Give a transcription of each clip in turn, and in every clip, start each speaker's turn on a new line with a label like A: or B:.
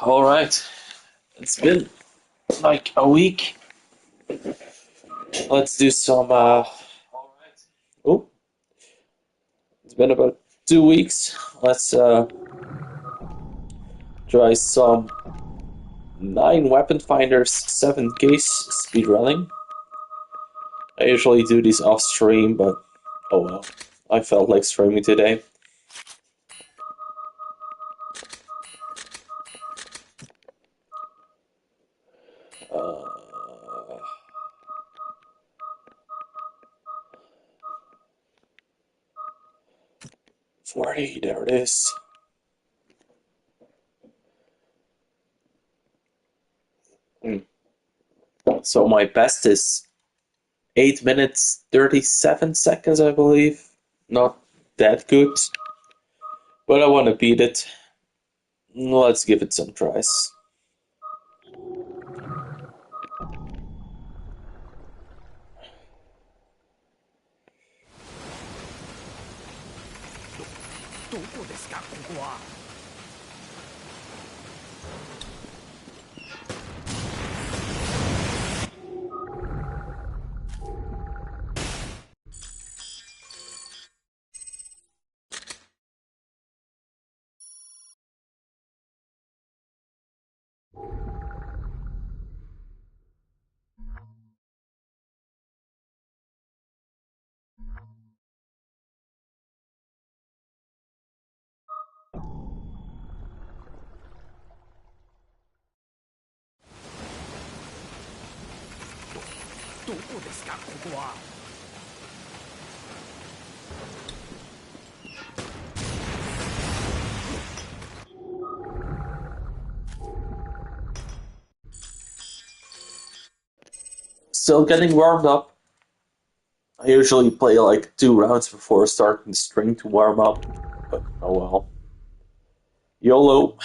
A: All right. It's been like a week. Let's do some. Oh, it's been about 2 weeks. Let's try some 9 weapon finders, 7 case speedrunning. I usually do these off stream, but oh well. I felt like streaming today. Uh, 40, there it is. Hmm. So my best is 8 minutes 37 seconds, I believe. Not that good, but I want to beat it. Let's give it some tries. Still getting warmed up. I usually play like 2 rounds before starting the string to warm up, but oh well. YOLO.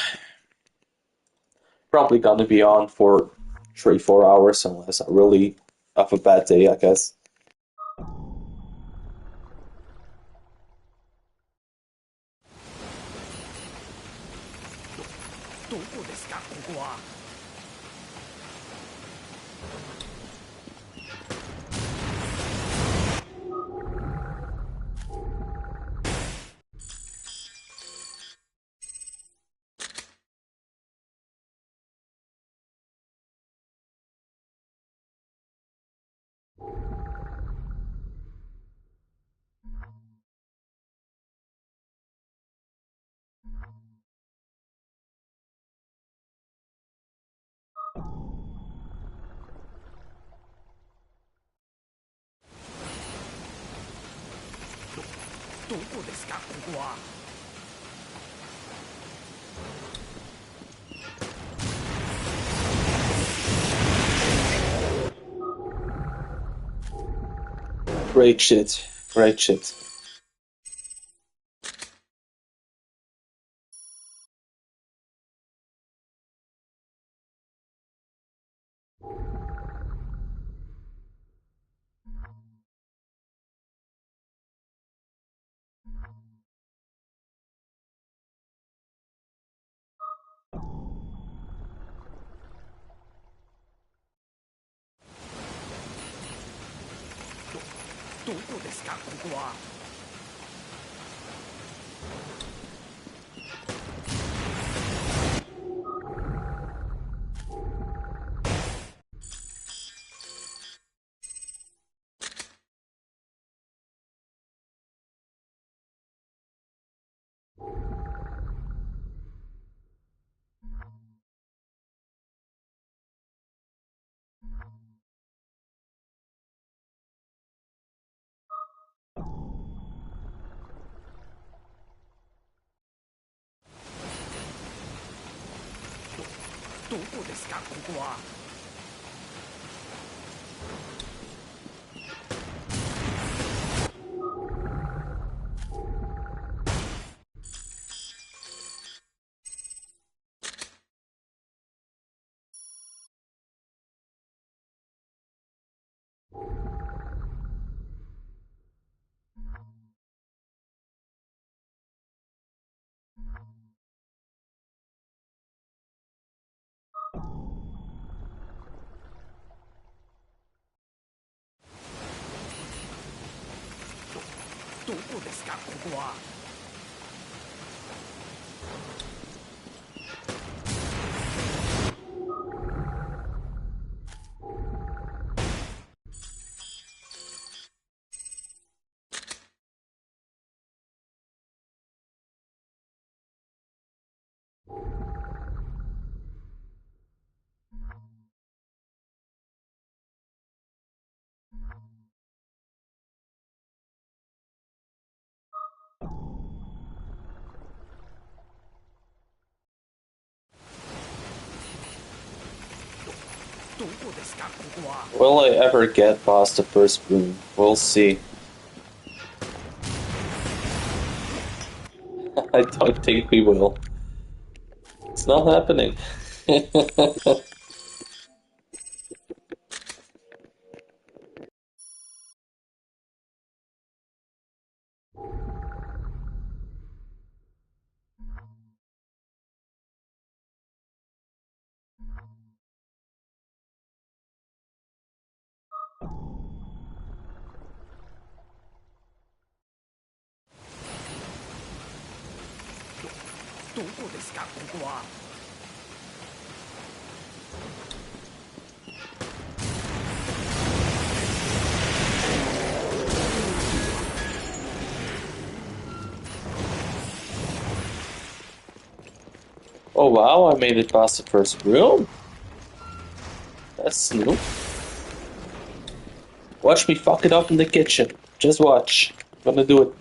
A: Probably gonna be on for 3, 4 hours unless I really have a bad day, I guess. Great shit. Great shit.
B: こですかここは。どこですかここは。
A: Will I ever get past the first room? We'll see. I don't think we will. It's not happening.
B: どこですかここは。
A: Oh wow, I made it past the first room. That's new. Watch me fuck it up in the kitchen. Just watch. I'm gonna do it.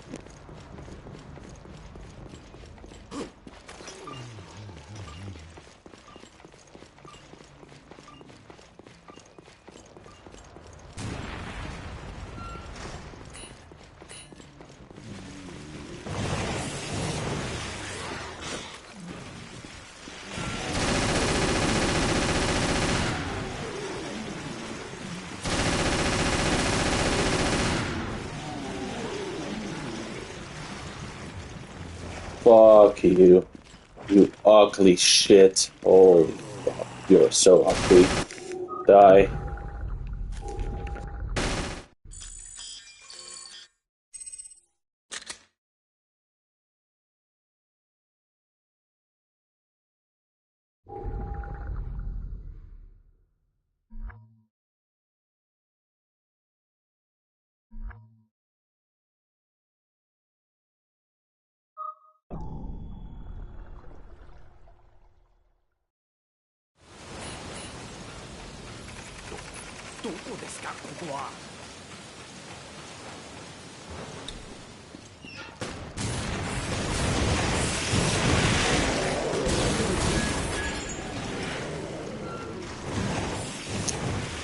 A: Fuck you. You ugly shit. Holy fuck. You're so ugly. Die.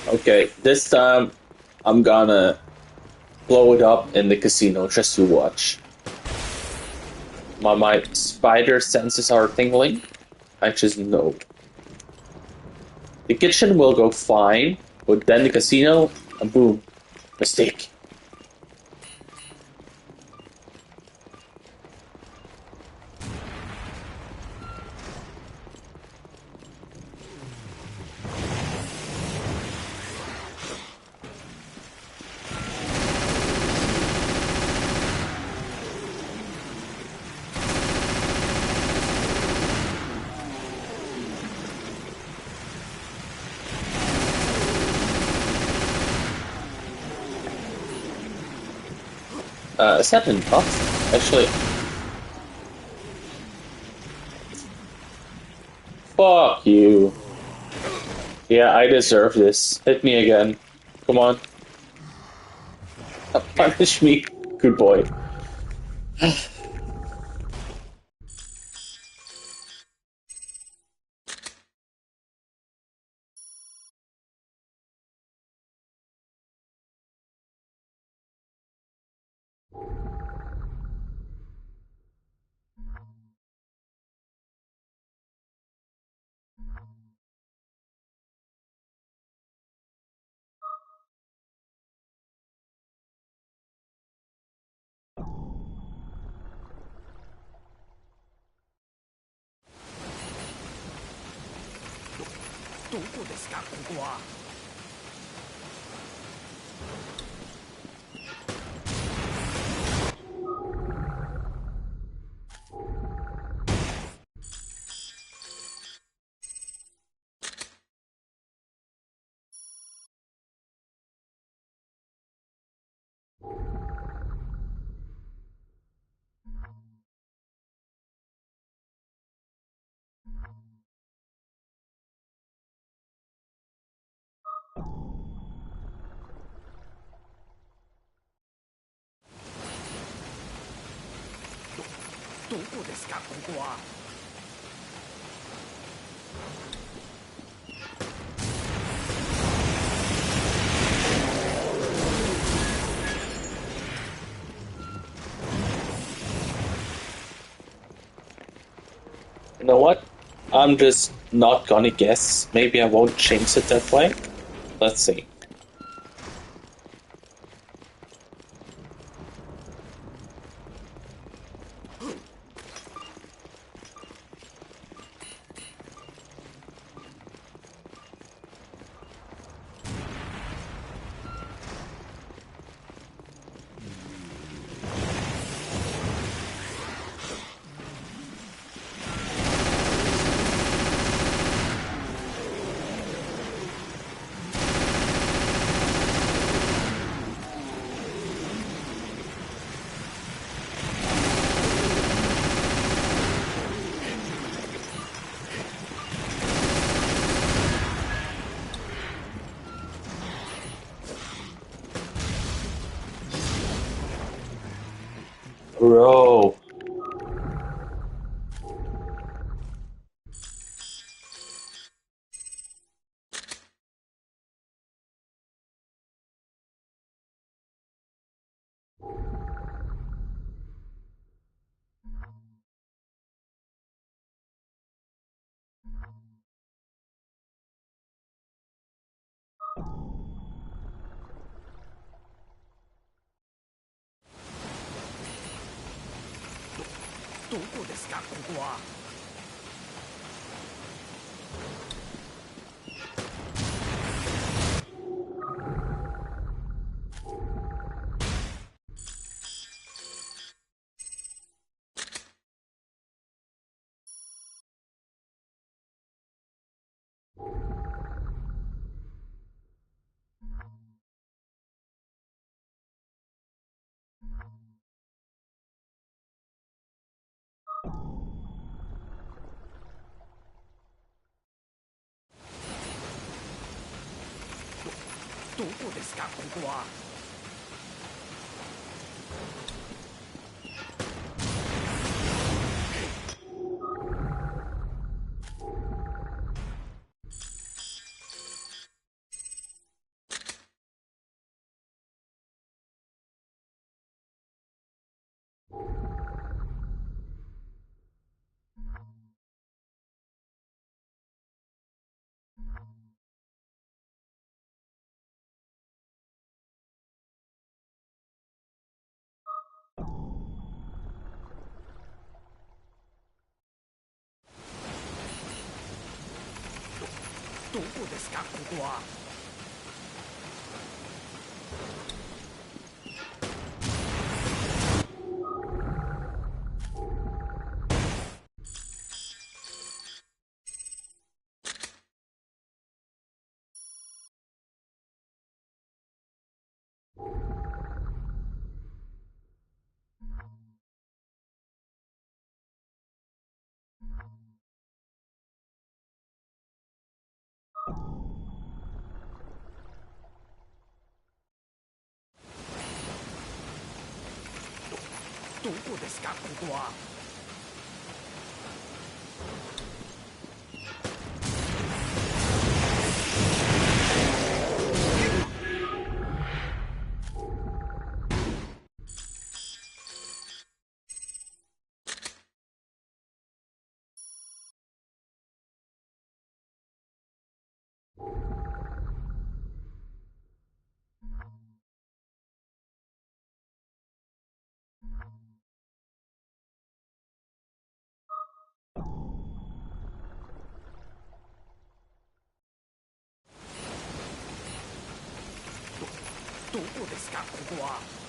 A: Okay, this time I'm gonna blow it up in the casino just to watch. My spider senses are tingling. I just know. The kitchen will go fine, but then the casino, and boom, mistake. Serpent, actually. Fuck you. Yeah, I deserve this. Hit me again. Come on. Punish me. Good boy.
B: どこですかここは。
A: You know what? I'm just not gonna guess. Maybe I won't jinx it that way. Let's see. Bro.
B: どこですかここは。どこですかここは。どこですかここは。どこですかここは。どこですかここは。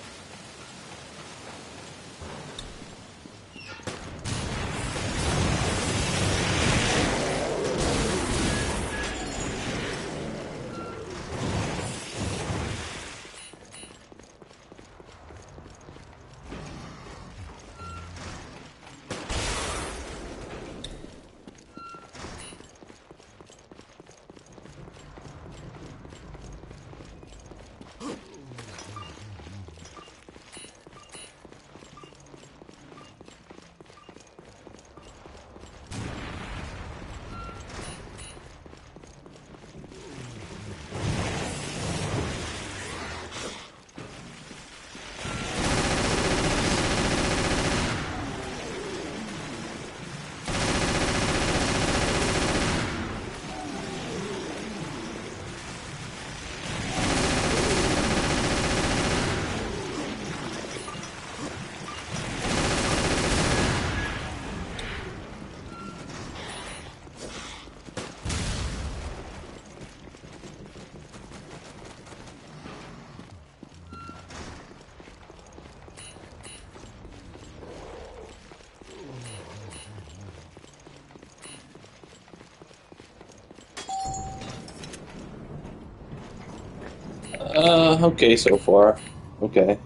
A: Okay so far. Okay.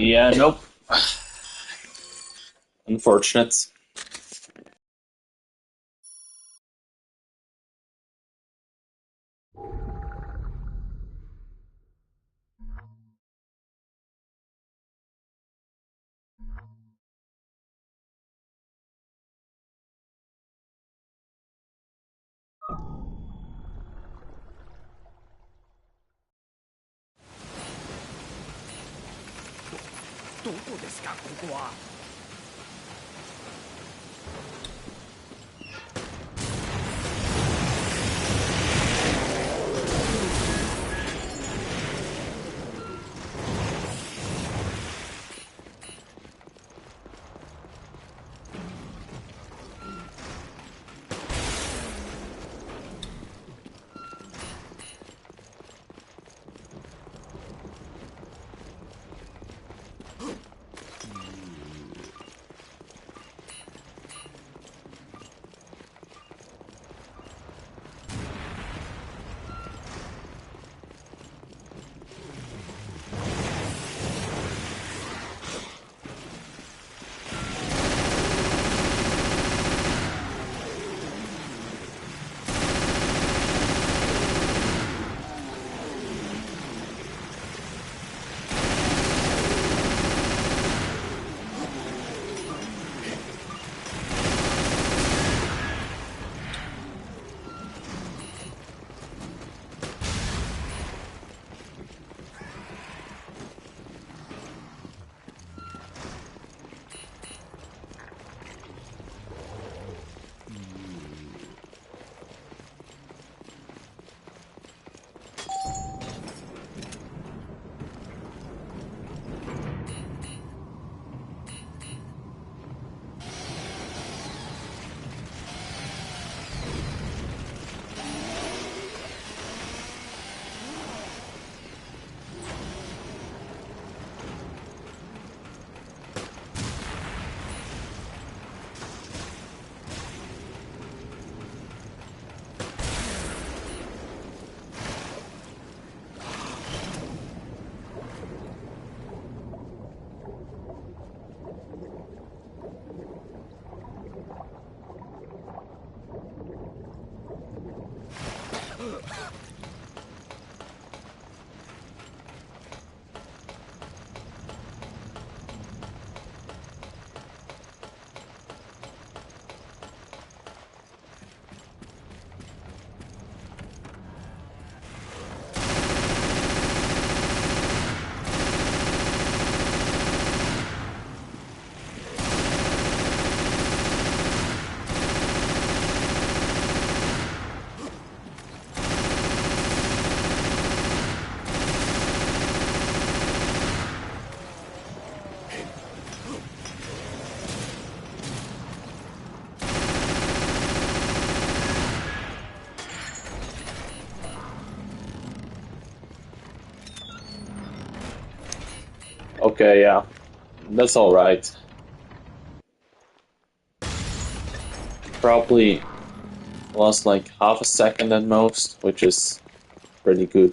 A: Yeah, nope. Unfortunate.
B: どこですかここは。
A: Okay, yeah. That's alright. Probably lost like half a second at most, which is pretty good.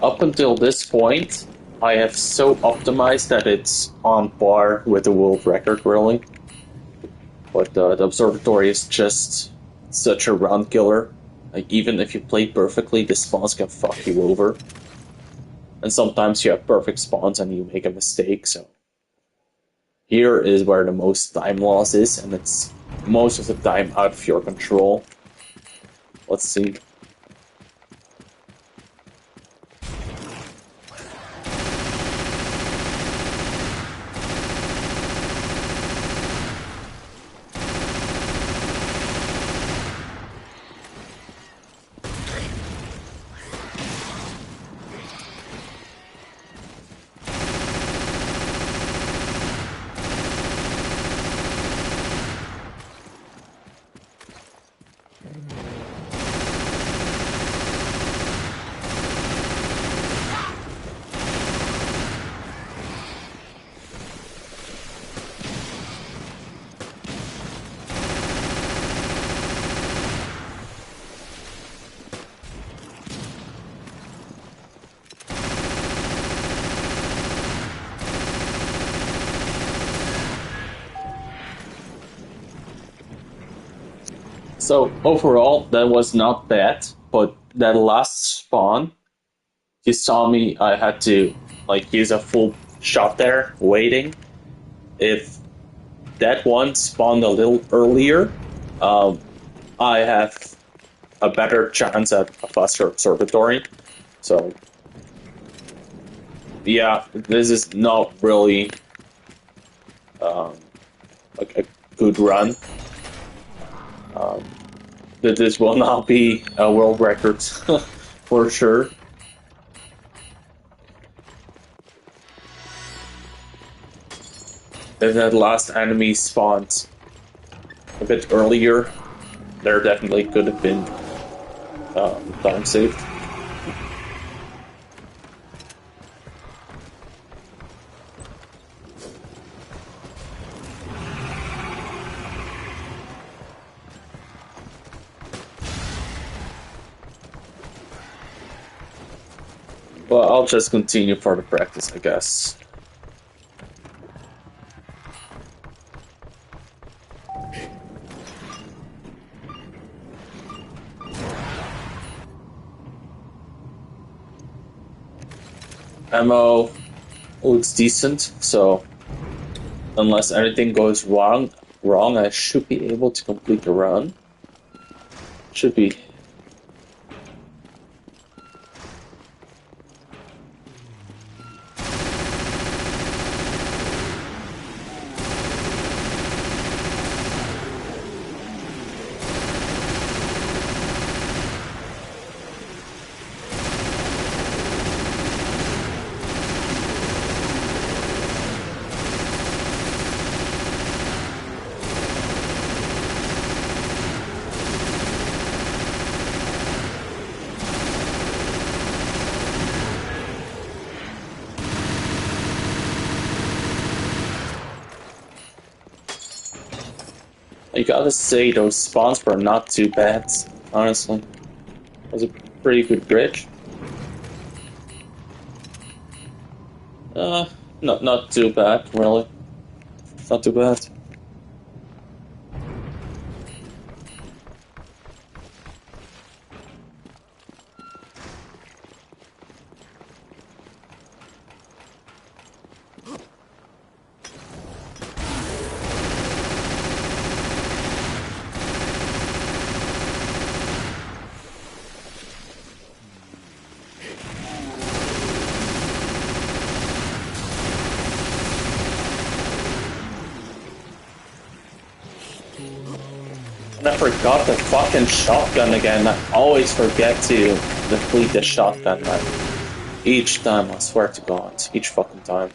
A: Up until this point, I have so optimized that it's on par with the world record, really. But the observatory is just such a round killer. Like, even if you play perfectly, the spawns can fuck you over. And sometimes you have perfect spawns and you make a mistake, so. Here is where the most time loss is, and it's most of the time out of your control. Let's see. So overall, that was not bad, but that last spawn, you saw me, I had to like use a full shot there, waiting. If that one spawned a little earlier, um, I have a better chance at a faster observatory. So yeah, this is not really like a good run. Um, this will not be a world record for sure. If that last enemy spawned a bit earlier, there definitely could have been time saved. Well, I'll just continue for the practice, I guess. Ammo looks decent, so unless anything goes wrong, I should be able to complete the run. Should be. I gotta say, those spawns were not too bad, honestly. It was a pretty good bridge. Uh, not too bad, really. Not too bad. And I forgot the fucking shotgun again. I always forget to deplete the shotgun, man. Each time, I swear to God. Each fucking time.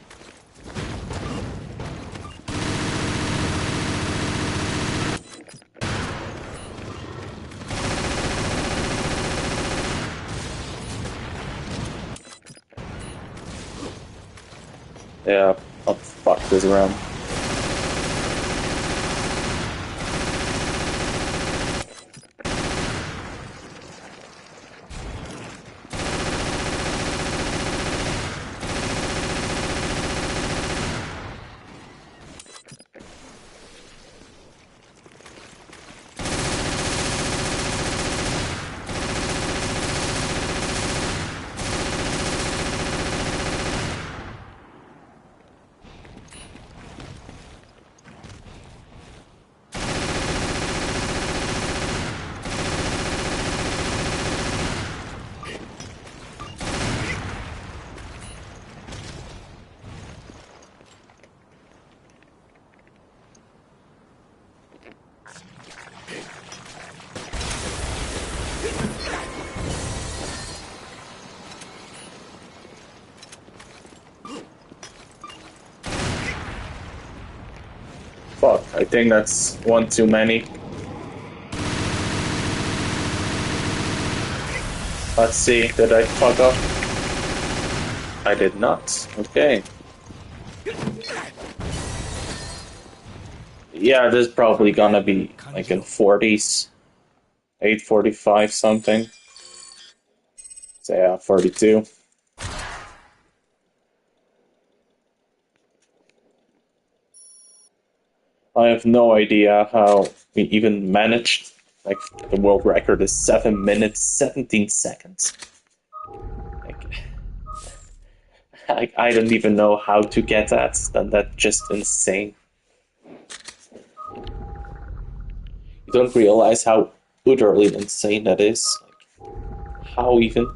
A: Yeah, I'll fuck this around. I think that's one too many. Let's see, did I fuck up? I did not. Okay. Yeah, this is probably gonna be like in 40s. 8:45 something. So yeah, 42. I have no idea how we even managed. Like, the world record is 7 minutes, 17 seconds. Like, I don't even know how to get that. That's just insane. You don't realize how utterly insane that is. Like, how even?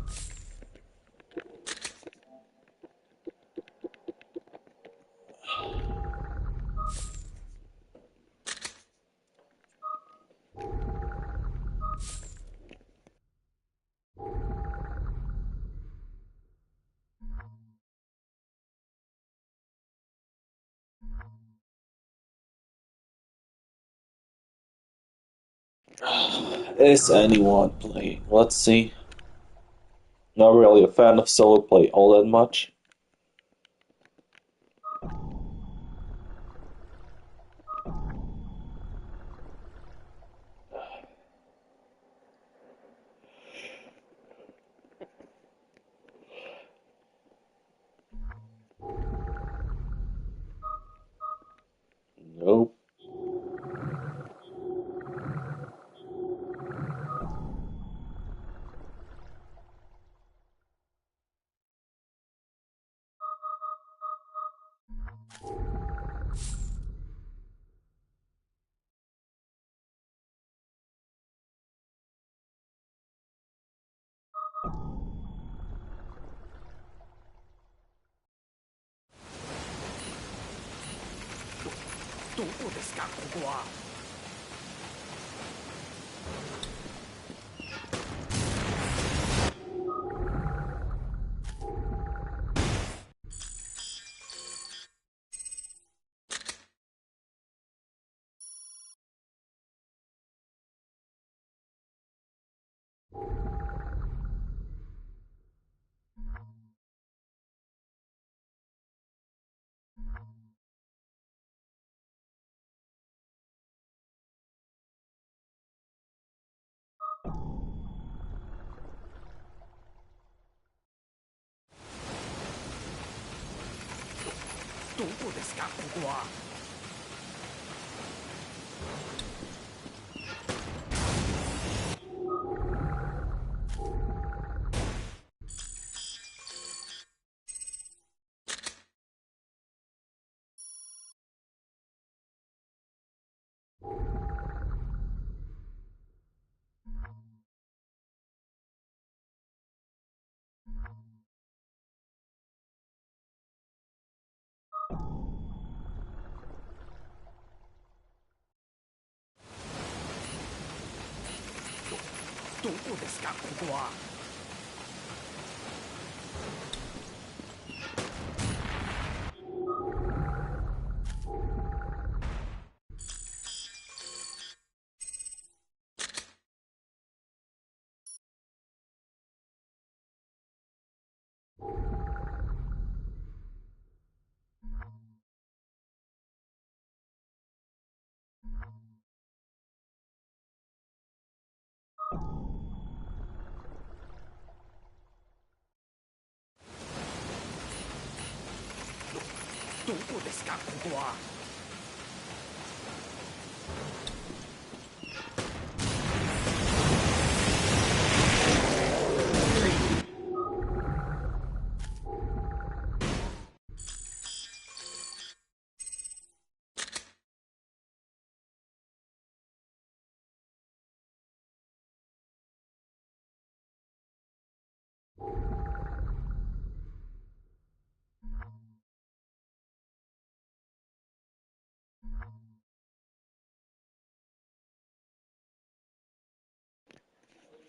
A: Is anyone playing? Let's see. Not really a fan of solo play all that much. Nope.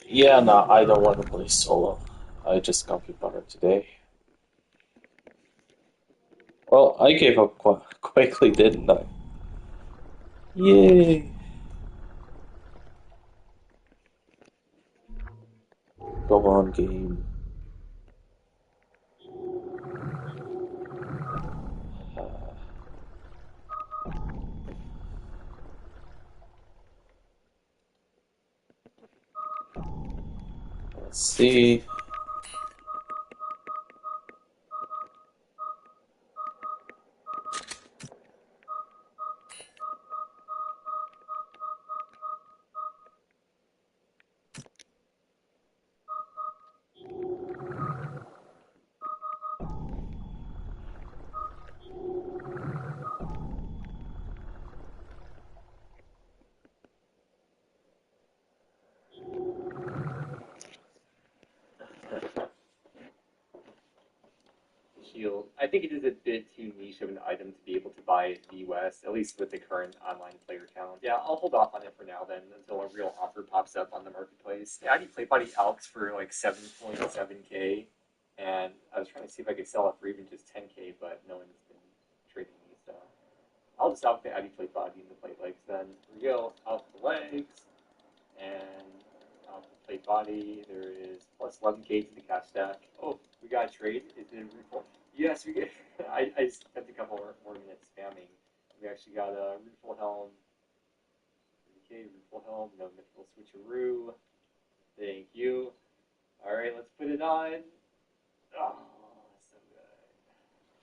A: Yeah, no, I don't want to play solo. I just can't be bothered today. Well, I gave up quickly, didn't I? Yay! Come on, game. Let's see.
C: Shield. I think it is a bit too niche of an item to be able to buy in the US, at least with the current online player count. Yeah, I'll hold off on it for now then until a real offer pops up on the marketplace. Yeah, I need Play Buddy Alex for like 7.7k, and I was trying to see if I could sell it for even just 10k, but no one's been trading me, so I'll just out the Addy Play Body and the plate legs then. Here we go, out the legs, and out the plate body. There is plus 11k to the cash stack. Oh, we got a trade. Is it a refill? Yes, we get. I spent a couple more minutes spamming. We actually got a refill helm. Okay, refill helm. No mythical switcheroo. Thank you. All right, let's put it on. Oh, so good.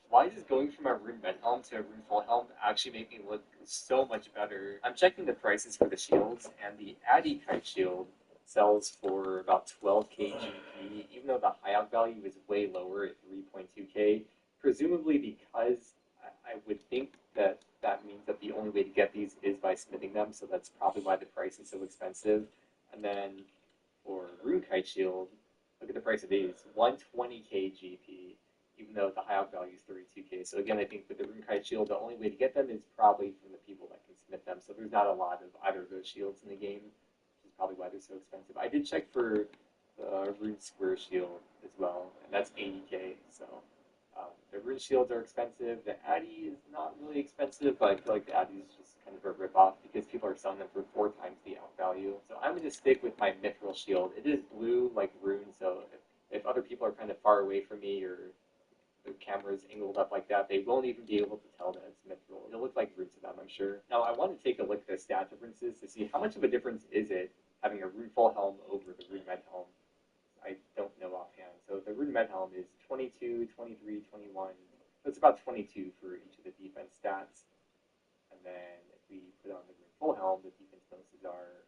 C: Why does going from a rune med helm to a rune full helm actually make me look so much better? I'm checking the prices for the shields, and the Addy kite shield sells for about 12k GP, even though the high out value is way lower at 3.2k. Presumably because I would think that that means that the only way to get these is by smithing them, so that's probably why the price is so expensive. And then for rune kite shield, look at the price of these, 120k GP, even though the high out value is 32k. So again, I think with the Rune Kite shield, the only way to get them is probably from the people that can smith them. So there's not a lot of either of those shields in the game, which is probably why they're so expensive. I did check for the Rune Square shield as well, and that's 80k. So the Rune shields are expensive. The Addy is not really expensive, but I feel like the Addy is just kind of a ripoff because people are selling them for 4 times the out value. So I'm going to stick with my Mithril shield. It is blue like Rune, so if other people are kind of far away from me or the camera's angled up like that, they won't even be able to tell that it's mithril. It'll look like rune to them, I'm sure. Now, I want to take a look at the stat differences to see how much of a difference is it having a runeful helm over the rune med helm. I don't know offhand. So the rune med helm is 22, 23, 21. So it's about 22 for each of the defense stats. And then if we put on the runeful helm, the defense bonuses are,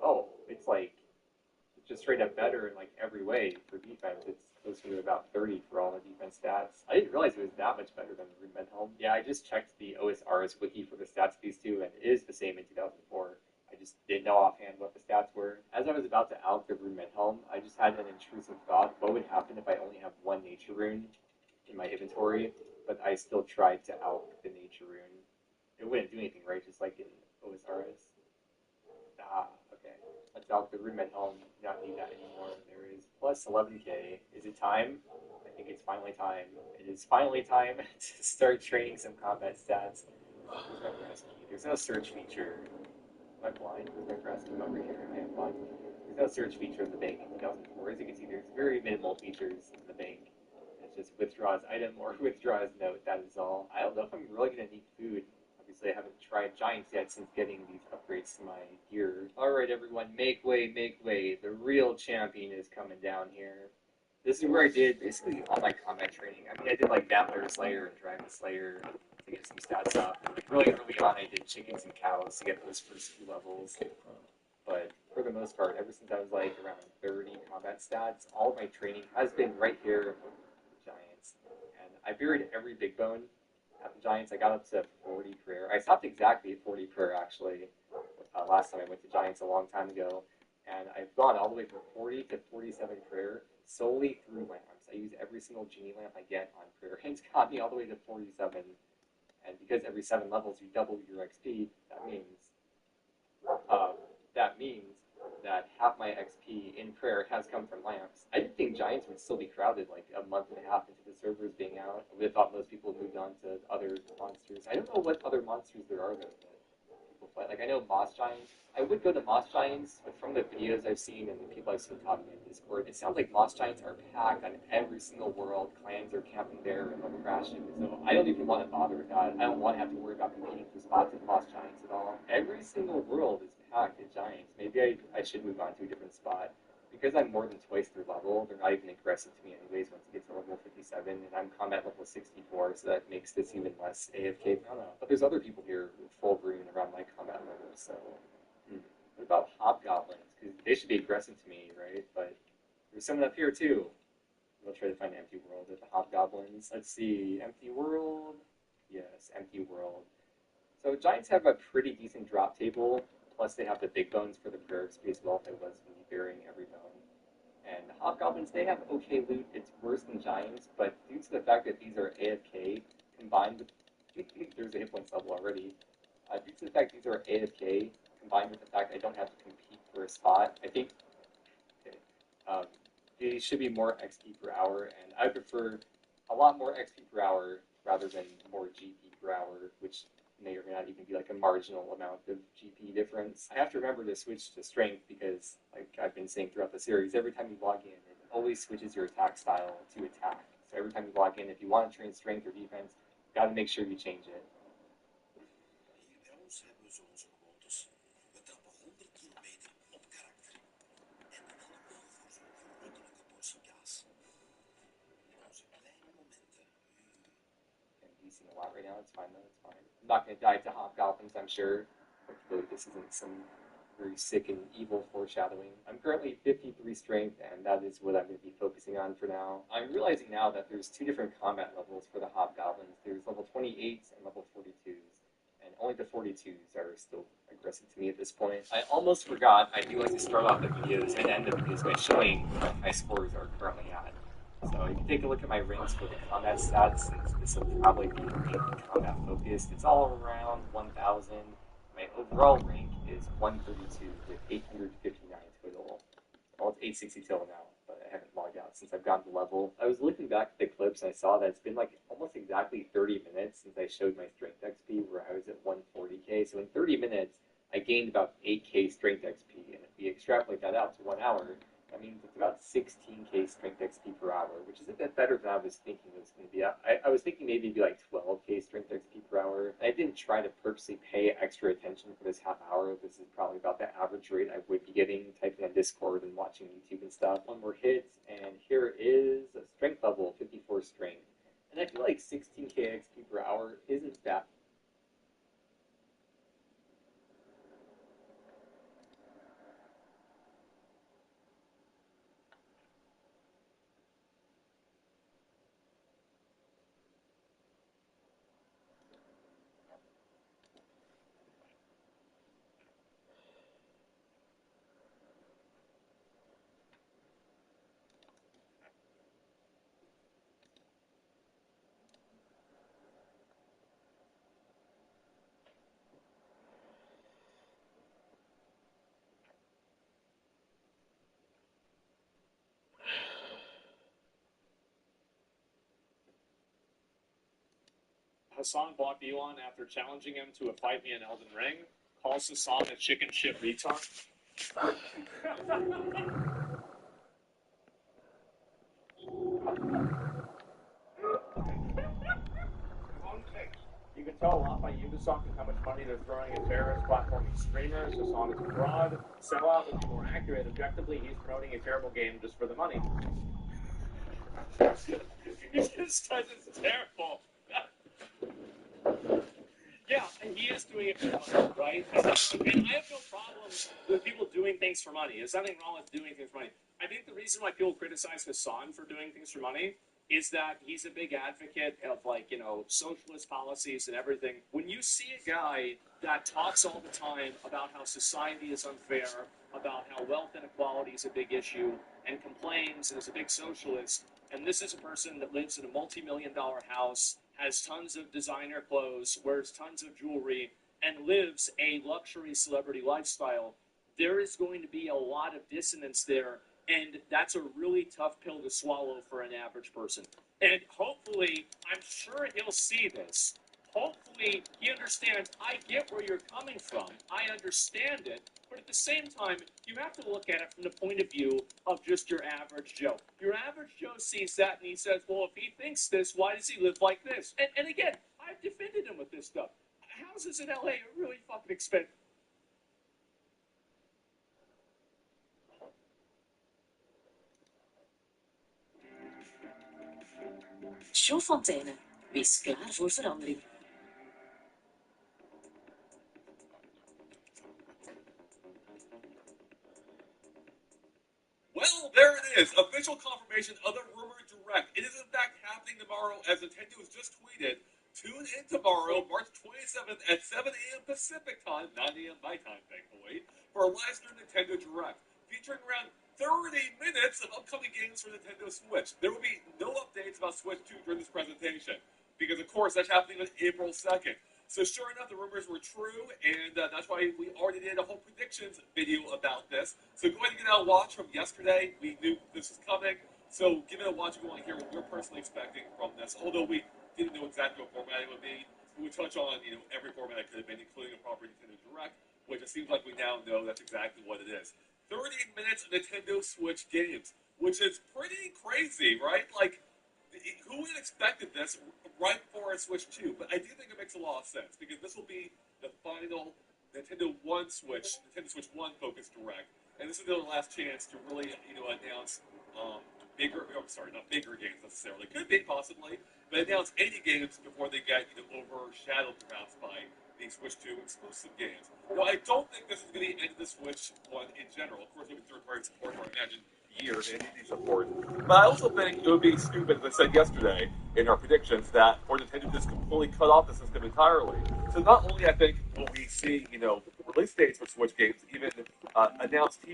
C: oh, it's like just straight up better in like every way for defense. It's closer to about 30 for all the defense stats. I didn't realize it was that much better than the Rune Helm. Yeah, I just checked the OSRS wiki for the stats of these two, and it is the same in 2004. I just didn't know offhand what the stats were. As I was about to out the Rune Helm, I just had an intrusive thought. What would happen if I only have one nature rune in my inventory, but I still tried to out the nature rune? It wouldn't do anything, right? Just like in OSRS. Ah, okay. Let's out the room at home. Not need that anymore. There is plus 11k. Is it time? I think it's finally time. It is finally time to start training some combat stats. Where's my grass key? There's no search feature. Am I blind? Where's my grass key? Over here. I am blind. There's no search feature in the bank in 2004. As you can see, there's very minimal features in the bank. It's just withdraws item or withdraws note. That is all. I don't know if I'm really gonna need food. Obviously, I haven't tried giants yet since getting these upgrades to my gear. Alright, everyone, make way, make way. The real champion is coming down here. This is where I did basically all my combat training. I mean, I did like Vampire Slayer and Dragon Slayer to get some stats up. Really early on, I did chickens and cows to get those first few levels. But for the most part, ever since I was like around 30 combat stats, all of my training has been right here with Giants. And I buried every big bone at the Giants. I got up to 40 prayer. I stopped exactly at 40 prayer actually last time I went to Giants a long time ago. And I've gone all the way from 40 to 47 prayer solely through lamps. I use every single genie lamp I get on prayer. And it's got me all the way to 47. And because every 7 levels you double your XP, uh, that means that half my XP in prayer has come from lamps. I didn't think Giants would still be crowded like a month and a half into the servers being out. I would have thought most people moved on to other monsters. I don't know what other monsters there are though that people fight. Like I know Moss Giants. I would go to Moss Giants, but from the videos I've seen and the people I've seen talking in Discord, it sounds like Moss Giants are packed on every single world. Clans are camping there and like crashing. So I don't even want to bother with that. I don't want to have to worry about competing for spots with Moss Giants at all. Every single world is packed at Giants. Maybe I should move on to a different spot. Because I'm more than twice their level, they're not even aggressive to me anyways once it gets to level 57, and I'm combat level 64, so that makes this even less AFK. I don't know. But there's other people here with full rune around my combat level, so... What about hobgoblins? Because they should be aggressive to me, right? But there's someone up here too. We'll try to find empty world with the hobgoblins. Let's see, empty world. Yes, empty world. So giants have a pretty decent drop table. Plus they have the big bones for the prayer XP as well. If I was going to be burying every bone. And the hobgoblins, they have okay loot. It's worse than giants, but due to the fact that these are AFK combined with there's a hit points level already. Due to the fact these are AFK combined with the fact I don't have to compete for a spot, I think it should be more XP per hour, and I prefer a lot more XP per hour rather than more GP per hour, which may or may not even be like a marginal amount of GP difference. I have to remember to switch to strength because, like I've been saying throughout the series, every time you log in, it always switches your attack style to attack. So every time you log in, if you want to train strength or defense, you got to make sure you change it. A lot right now. It's fine though. It's fine. I'm not going to die to hobgoblins, I'm sure. Hopefully this isn't some very sick and evil foreshadowing. I'm currently 53 strength, and that is what I'm going to be focusing on for now. I'm realizing now that there's two different combat levels for the hobgoblins. There's level 28s and level 42s, and only the 42s are still aggressive to me at this point. I almost forgot I do like to start off the videos and end the videos by showing what my scores are currently at. So you can take a look at my ranks for the combat stats, since this will probably be mainly combat focused. It's all around 1,000. My overall rank is 132 with 859 total. Well, it's 860 total now, but I haven't logged out since I've gotten the level. I was looking back at the clips and I saw that it's been like almost exactly 30 minutes since I showed my strength XP where I was at 140k. So in 30 minutes, I gained about 8k strength XP, and if we extrapolate that out to 1 hour, that means it's about 16k strength XP per hour, which is a bit better than I was thinking it was going to be. I was thinking maybe it'd be like 12k strength XP per hour. I didn't try to purposely pay extra attention for this half hour. This is probably about the average rate I would be getting typing on Discord and watching YouTube and stuff. One more hit, and here is a strength level, 54 strength. And I feel like 16k XP per hour isn't that.
D: Hassan bought Elon after challenging him to a fight me in Elden Ring, calls Hassan a chicken shit retard. You can tell a lot by Ubisoft and how much money they're throwing at terrorist platforming streamers. Hassan is a fraud. Sellout would be more accurate. Objectively, he's promoting a terrible game just for the money. He just says it's terrible. Yeah, and he is doing it for money, right? And I have no problem with people doing things for money. There's nothing wrong with doing things for money. I think the reason why people criticize Hassan for doing things for money is that he's a big advocate of, like, you know, socialist policies and everything. When you see a guy that talks all the time about how society is unfair, about how wealth inequality is a big issue, and complains and is a big socialist, and this is a person that lives in a multi-million-dollar house, has tons of designer clothes, wears tons of jewelry, and lives a luxury celebrity lifestyle, there is going to be a lot of dissonance there, and that's a really tough pill to swallow for an average person. And hopefully, I'm sure he'll see this. hopefully he understands, I get where you're coming from. I understand it. But at the same time, you have to look at it from the point of view of just your average Joe. Your average Joe sees that and he says, well, if he thinks this, why does he live like this? And again, I've defended him with this stuff. Houses in LA are really fucking expensive.
E: Showfonteinen. Wees klaar voor verandering.
F: Well, there it is. Official confirmation of the rumored direct. It is in fact happening tomorrow, as Nintendo has just tweeted. Tune in tomorrow, March 27th at 7 a.m. Pacific time, 9 a.m. my time, thankfully, for a live stream Nintendo Direct, featuring around 30 minutes of upcoming games for Nintendo Switch. There will be no updates about Switch 2 during this presentation, because of course that's happening on April 2nd. So sure enough, the rumors were true, and that's why we already did a whole predictions video about this. So go ahead and get out a watch from yesterday. We knew this was coming, so give it a watch if you want to hear what we're personally expecting from this. Although we didn't know exactly what format it would be, we would touch on every format it could have been, including a proper Nintendo Direct, which it seems like we now know that's exactly what it is. 30 minutes of Nintendo Switch games, which is pretty crazy, right? Like, who would have expected this right before a Switch 2? But I do think it makes a lot of sense, because this will be the final Nintendo Switch 1 focused direct. And this is their last chance to really, announce not bigger games necessarily. Could be, possibly, but announce any games before they get, overshadowed perhaps by the Switch 2 exclusive games. Now, I don't think this is going to be the end of the Switch 1 in general. Of course, there'll be third-party support, or I imagine years and indie support. But I also think it would be stupid, as I said yesterday in our predictions, that for Nintendo to just completely cut off the system entirely. So not only I think will we see, release dates for Switch games, even announced